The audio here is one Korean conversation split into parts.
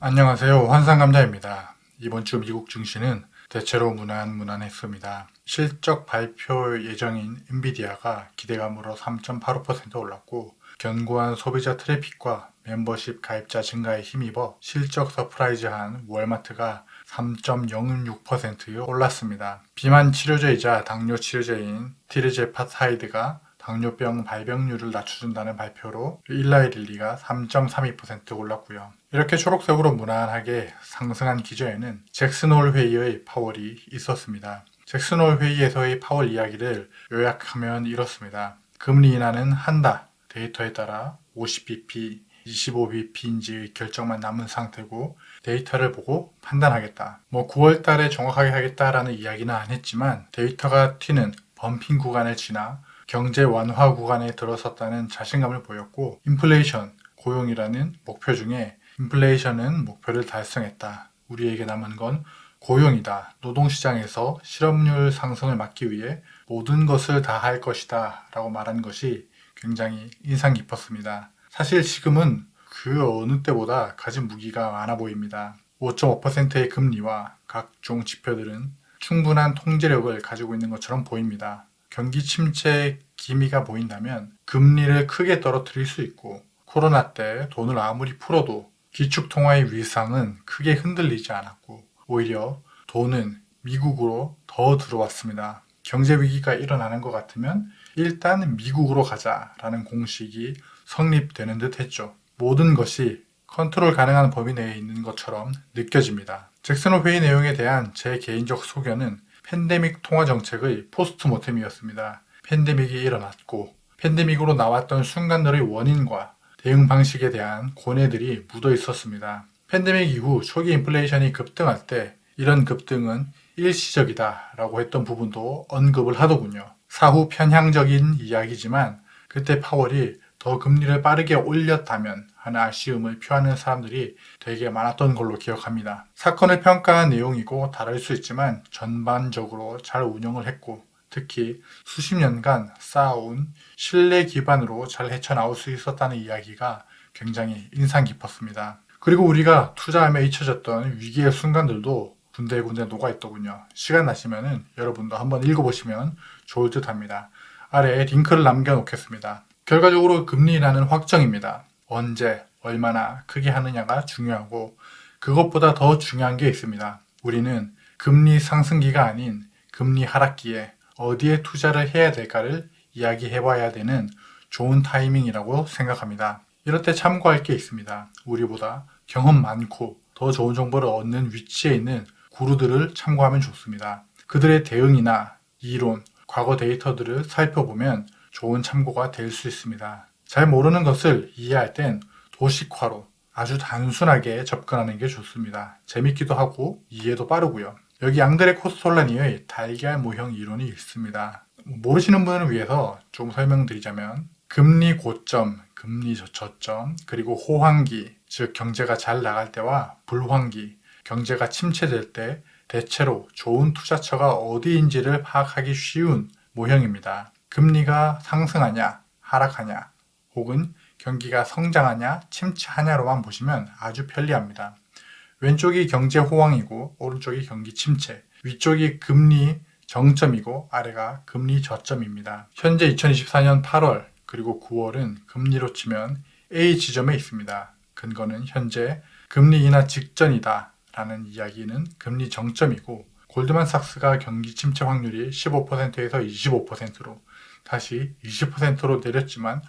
안녕하세요. 환상감자입니다. 이번 주 미국 증시는 대체로 무난무난했습니다. 실적 발표 예정인 엔비디아가 기대감으로 3.85% 올랐고 견고한 소비자 트래픽과 멤버십 가입자 증가에 힘입어 실적 서프라이즈한 월마트가 3.06% 올랐습니다. 비만 치료제이자 당뇨 치료제인 티르제파사이드가 당뇨병 발병률을 낮춰준다는 발표로 일라이릴리가 3.32% 올랐고요. 이렇게 초록색으로 무난하게 상승한 기저에는 잭슨홀 회의의 파월이 있었습니다. 잭슨홀 회의에서의 파월 이야기를 요약하면 이렇습니다. 금리 인하는 한다. 데이터에 따라 50bp, 25bp인지의 결정만 남은 상태고 데이터를 보고 판단하겠다. 9월 달에 정확하게 하겠다라는 이야기는 안 했지만 데이터가 튀는 범핑 구간을 지나 경제 완화 구간에 들어섰다는 자신감을 보였고 인플레이션, 고용이라는 목표 중에 인플레이션은 목표를 달성했다. 우리에게 남은 건 고용이다. 노동시장에서 실업률 상승을 막기 위해 모든 것을 다 할 것이다. 라고 말한 것이 굉장히 인상 깊었습니다. 사실 지금은 그 어느 때보다 가진 무기가 많아 보입니다. 5.5%의 금리와 각종 지표들은 충분한 통제력을 가지고 있는 것처럼 보입니다. 경기 침체의 기미가 보인다면 금리를 크게 떨어뜨릴 수 있고 코로나 때 돈을 아무리 풀어도 기축통화의 위상은 크게 흔들리지 않았고 오히려 돈은 미국으로 더 들어왔습니다. 경제 위기가 일어나는 것 같으면 일단 미국으로 가자라는 공식이 성립되는 듯 했죠. 모든 것이 컨트롤 가능한 범위 내에 있는 것처럼 느껴집니다. 잭슨홀 회의 내용에 대한 제 개인적 소견은 팬데믹 통화 정책의 포스트모템이었습니다. 팬데믹이 일어났고 팬데믹으로 나왔던 순간들의 원인과 대응 방식에 대한 고뇌들이 묻어 있었습니다. 팬데믹 이후 초기 인플레이션이 급등할 때 이런 급등은 일시적이다 라고 했던 부분도 언급을 하더군요. 사후 편향적인 이야기지만 그때 파월이 더 금리를 빠르게 올렸다면 하는 아쉬움을 표하는 사람들이 되게 많았던 걸로 기억합니다. 사건을 평가한 내용이고 다를 수 있지만 전반적으로 잘 운영을 했고 특히 수십 년간 쌓아온 신뢰 기반으로 잘 헤쳐나올 수 있었다는 이야기가 굉장히 인상 깊었습니다. 그리고 우리가 투자함에 잊혀졌던 위기의 순간들도 군데군데 녹아있더군요. 시간 나시면은 여러분도 한번 읽어보시면 좋을 듯 합니다. 아래에 링크를 남겨놓겠습니다. 결과적으로 금리 인하는 확정입니다. 언제, 얼마나 크게 하느냐가 중요하고 그것보다 더 중요한 게 있습니다. 우리는 금리 상승기가 아닌 금리 하락기에 어디에 투자를 해야 될까를 이야기해봐야 되는 좋은 타이밍이라고 생각합니다. 이럴 때 참고할 게 있습니다. 우리보다 경험 많고 더 좋은 정보를 얻는 위치에 있는 구루들을 참고하면 좋습니다. 그들의 대응이나 이론, 과거 데이터들을 살펴보면 좋은 참고가 될 수 있습니다. 잘 모르는 것을 이해할 땐 도식화로 아주 단순하게 접근하는 게 좋습니다. 재밌기도 하고 이해도 빠르고요. 여기 앙드레 코스톨라니의 달걀 모형 이론이 있습니다. 모르시는 분을 위해서 좀 설명드리자면 금리 고점, 금리 저점, 그리고 호황기, 즉 경제가 잘 나갈 때와 불황기, 경제가 침체될 때 대체로 좋은 투자처가 어디인지를 파악하기 쉬운 모형입니다. 금리가 상승하냐, 하락하냐, 혹은 경기가 성장하냐, 침체하냐로만 보시면 아주 편리합니다. 왼쪽이 경제 호황이고 오른쪽이 경기 침체, 위쪽이 금리 정점이고 아래가 금리 저점입니다. 현재 2024년 8월 그리고 9월은 금리로 치면 A 지점에 있습니다. 근거는 현재 금리 인하 직전이다 라는 이야기는 금리 정점이고 골드만삭스가 경기 침체 확률이 15%에서 25%로 다시 20%로 내렸지만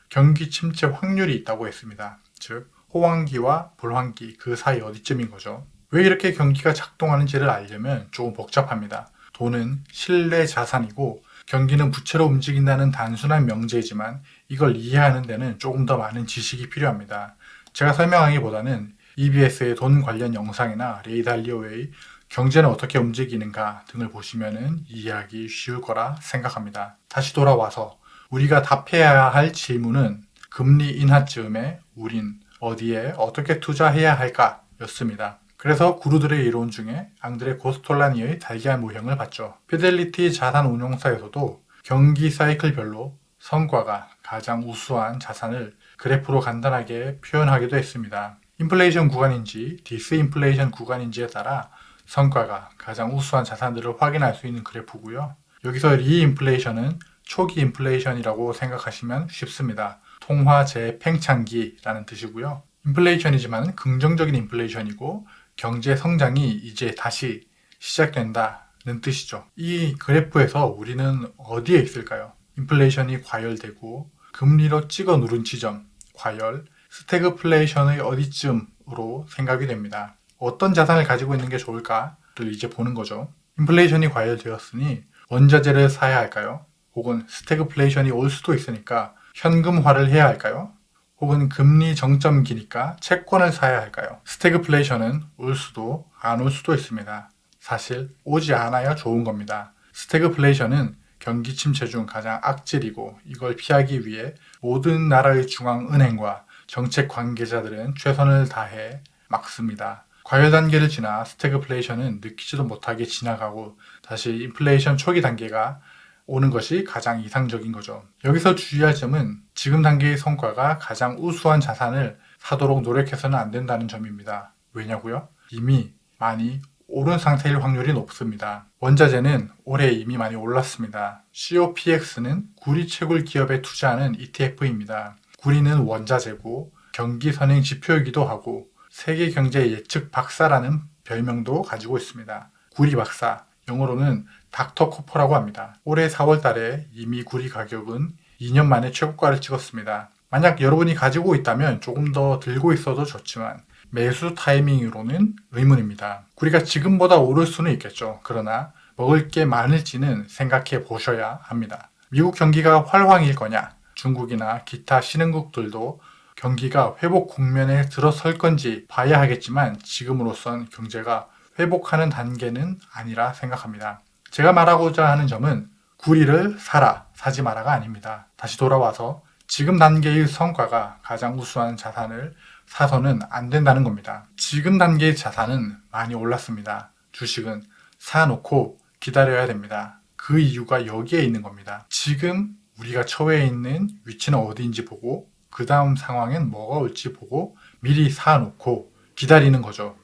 경기 침체 확률이 있다고 했습니다. 즉 호황기와 불황기 그 사이 어디쯤인 거죠. 왜 이렇게 경기가 작동하는지를 알려면 조금 복잡합니다. 돈은 실내 자산이고 경기는 부채로 움직인다는 단순한 명제이지만 이걸 이해하는 데는 조금 더 많은 지식이 필요합니다. 제가 설명하기보다는 EBS의 돈 관련 영상이나 레이 달리오의 경제는 어떻게 움직이는가 등을 보시면 이해하기 쉬울 거라 생각합니다. 다시 돌아와서 우리가 답해야 할 질문은 금리 인하쯤에 우린 어디에 어떻게 투자해야 할까 였습니다. 그래서 구루들의 이론 중에 앙드레 고스톨라니의 달걀 모형을 봤죠. 피델리티 자산운용사에서도 경기 사이클별로 성과가 가장 우수한 자산을 그래프로 간단하게 표현하기도 했습니다. 인플레이션 구간인지 디스인플레이션 구간인지에 따라 성과가 가장 우수한 자산들을 확인할 수 있는 그래프고요. 여기서 리인플레이션은 초기 인플레이션이라고 생각하시면 쉽습니다. 통화 재팽창기라는 뜻이고요. 인플레이션이지만 긍정적인 인플레이션이고 경제 성장이 이제 다시 시작된다는 뜻이죠. 이 그래프에서 우리는 어디에 있을까요? 인플레이션이 과열되고 금리로 찍어 누른 지점, 과열, 스태그플레이션의 어디쯤으로 생각이 됩니다. 어떤 자산을 가지고 있는 게 좋을까를 이제 보는 거죠. 인플레이션이 과열되었으니 원자재를 사야 할까요? 혹은 스태그플레이션이 올 수도 있으니까 현금화를 해야 할까요? 혹은 금리 정점기니까 채권을 사야 할까요? 스태그플레이션은 올 수도 안 올 수도 있습니다. 사실 오지 않아야 좋은 겁니다. 스태그플레이션은 경기 침체 중 가장 악질이고 이걸 피하기 위해 모든 나라의 중앙은행과 정책 관계자들은 최선을 다해 막습니다. 과열 단계를 지나 스태그플레이션은 느끼지도 못하게 지나가고 다시 인플레이션 초기 단계가 오는 것이 가장 이상적인 거죠. 여기서 주의할 점은 지금 단계의 성과가 가장 우수한 자산을 사도록 노력해서는 안 된다는 점입니다. 왜냐고요? 이미 많이 오른 상태일 확률이 높습니다. 원자재는 올해 이미 많이 올랐습니다. COPX는 구리채굴 기업에 투자하는 ETF입니다. 구리는 원자재고 경기 선행 지표이기도 하고 세계 경제 예측 박사라는 별명도 가지고 있습니다. 구리 박사, 영어로는 닥터 코퍼라고 합니다. 올해 4월 달에 이미 구리 가격은 2년 만에 최고가를 찍었습니다. 만약 여러분이 가지고 있다면 조금 더 들고 있어도 좋지만 매수 타이밍으로는 의문입니다. 구리가 지금보다 오를 수는 있겠죠. 그러나 먹을 게 많을지는 생각해 보셔야 합니다. 미국 경기가 활황일 거냐? 중국이나 기타 신흥국들도 경기가 회복 국면에 들어설 건지 봐야 하겠지만 지금으로선 경제가 회복하는 단계는 아니라 생각합니다. 제가 말하고자 하는 점은 구리를 사라, 사지 마라가 아닙니다. 다시 돌아와서 지금 단계의 성과가 가장 우수한 자산을 사서는 안 된다는 겁니다. 지금 단계의 자산은 많이 올랐습니다. 주식은 사놓고 기다려야 됩니다. 그 이유가 여기에 있는 겁니다. 지금 우리가 처해 있는 위치는 어디인지 보고 그 다음 상황엔 뭐가 올지 보고 미리 사놓고 기다리는 거죠.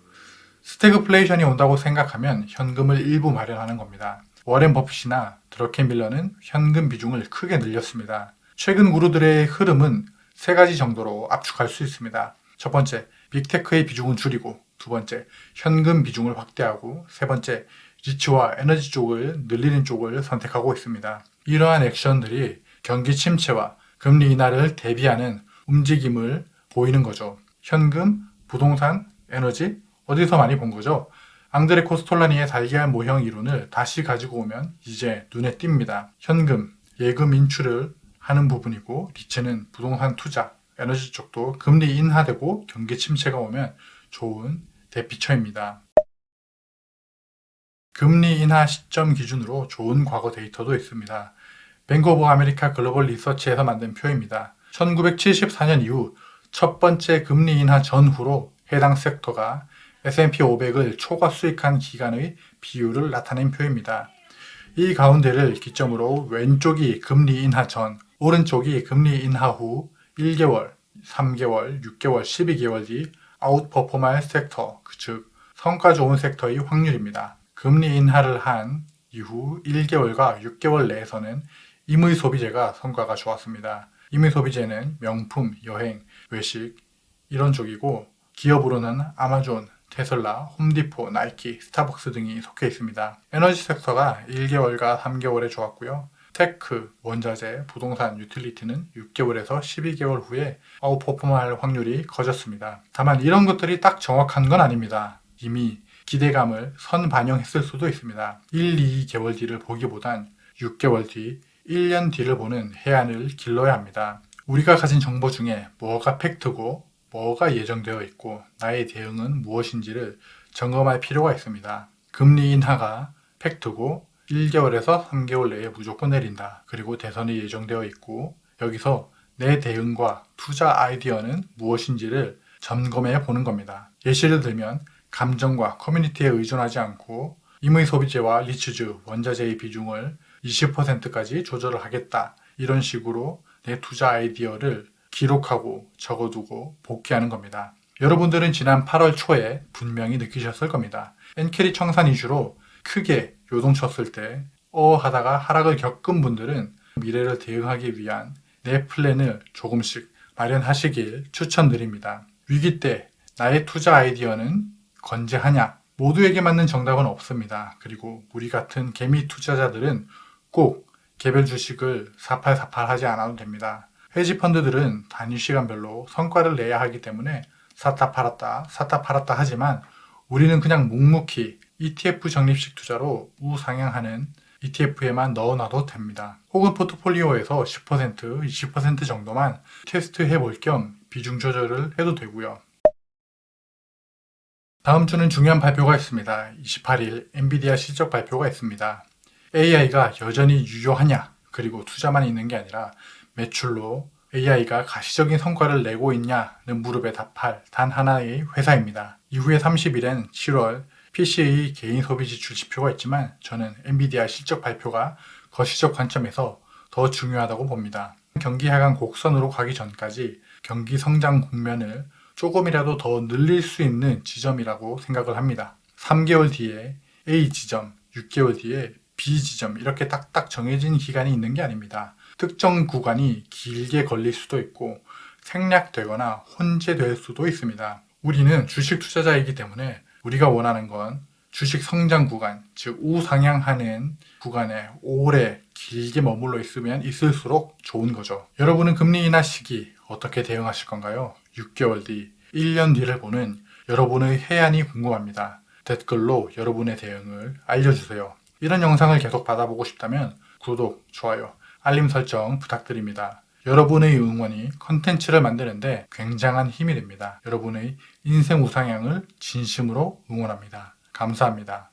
스태그플레이션이 온다고 생각하면 현금을 일부 마련하는 겁니다. 워렌 버핏이나 드러켄 밀러는 현금 비중을 크게 늘렸습니다. 최근 구루들의 흐름은 세 가지 정도로 압축할 수 있습니다. 첫 번째, 빅테크의 비중을 줄이고, 두 번째, 현금 비중을 확대하고, 세 번째, 리츠와 에너지 쪽을 늘리는 쪽을 선택하고 있습니다. 이러한 액션들이 경기 침체와 금리 인하를 대비하는 움직임을 보이는 거죠. 현금, 부동산, 에너지, 어디서 많이 본 거죠? 앙드레 코스톨라니의 달걀 모형 이론을 다시 가지고 오면 이제 눈에 띕니다. 현금, 예금 인출을 하는 부분이고 리츠는 부동산 투자, 에너지 쪽도 금리 인하되고 경기 침체가 오면 좋은 대피처입니다. 금리 인하 시점 기준으로 좋은 과거 데이터도 있습니다. 뱅크 오브 아메리카 글로벌 리서치에서 만든 표입니다. 1974년 이후 첫 번째 금리 인하 전후로 해당 섹터가 S&P 500을 초과 수익한 기간의 비율을 나타낸 표입니다. 이 가운데를 기점으로 왼쪽이 금리 인하 전, 오른쪽이 금리 인하 후 1개월, 3개월, 6개월, 12개월 뒤 아웃퍼폼할 섹터, 즉 성과 좋은 섹터의 확률입니다. 금리 인하를 한 이후 1개월과 6개월 내에서는 임의 소비재가 성과가 좋았습니다. 임의 소비재는 명품, 여행, 외식 이런 쪽이고 기업으로는 아마존, 테슬라, 홈디포, 나이키, 스타벅스 등이 속해 있습니다. 에너지 섹터가 1개월과 3개월에 좋았고요. 테크, 원자재, 부동산, 유틸리티는 6개월에서 12개월 후에 아웃퍼폼할 확률이 커졌습니다. 다만 이런 것들이 딱 정확한 건 아닙니다. 이미 기대감을 선반영했을 수도 있습니다. 1, 2개월 뒤를 보기보단 6개월 뒤, 1년 뒤를 보는 해안을 길러야 합니다. 우리가 가진 정보 중에 뭐가 팩트고 뭐가 예정되어 있고 나의 대응은 무엇인지를 점검할 필요가 있습니다. 금리 인하가 팩트고 1개월에서 3개월 내에 무조건 내린다. 그리고 대선이 예정되어 있고 여기서 내 대응과 투자 아이디어는 무엇인지를 점검해 보는 겁니다. 예시를 들면 감정과 커뮤니티에 의존하지 않고 임의 소비재와 리츠즈, 원자재의 비중을 20%까지 조절을 하겠다. 이런 식으로 내 투자 아이디어를 기록하고 적어두고 복귀하는 겁니다. 여러분들은 지난 8월 초에 분명히 느끼셨을 겁니다. 엔캐리 청산 이슈로 크게 요동쳤을 때 하다가 하락을 겪은 분들은 미래를 대응하기 위한 내 플랜을 조금씩 마련하시길 추천드립니다. 위기 때 나의 투자 아이디어는 건재하냐? 모두에게 맞는 정답은 없습니다. 그리고 우리 같은 개미 투자자들은 꼭 개별 주식을 사팔사팔 하지 않아도 됩니다. 헤지 펀드들은 단위 시간별로 성과를 내야 하기 때문에 샀다 팔았다 하지만 우리는 그냥 묵묵히 ETF 적립식 투자로 우상향하는 ETF에만 넣어놔도 됩니다. 혹은 포트폴리오에서 10%, 20% 정도만 테스트해 볼 겸 비중 조절을 해도 되고요. 다음 주는 중요한 발표가 있습니다. 28일 엔비디아 실적 발표가 있습니다. AI가 여전히 유효하냐? 그리고 투자만 있는 게 아니라 매출로 AI가 가시적인 성과를 내고 있냐는 물음에 답할 단 하나의 회사입니다. 이후에 30일엔 7월 PCA 개인 소비 지출 지표가 있지만 저는 엔비디아 실적 발표가 거시적 관점에서 더 중요하다고 봅니다. 경기 하강 곡선으로 가기 전까지 경기 성장 국면을 조금이라도 더 늘릴 수 있는 지점이라고 생각을 합니다. 3개월 뒤에 A 지점, 6개월 뒤에 B 지점 이렇게 딱딱 정해진 기간이 있는 게 아닙니다. 특정 구간이 길게 걸릴 수도 있고 생략되거나 혼재될 수도 있습니다. 우리는 주식 투자자이기 때문에 우리가 원하는 건 주식 성장 구간, 즉 우상향하는 구간에 오래 길게 머물러 있으면 있을수록 좋은 거죠. 여러분은 금리 인하 시기 어떻게 대응하실 건가요? 6개월 뒤, 1년 뒤를 보는 여러분의 해안이 궁금합니다. 댓글로 여러분의 대응을 알려주세요. 이런 영상을 계속 받아보고 싶다면 구독, 좋아요, 알림 설정 부탁드립니다. 여러분의 응원이 컨텐츠를 만드는데 굉장한 힘이 됩니다. 여러분의 인생 우상향을 진심으로 응원합니다. 감사합니다.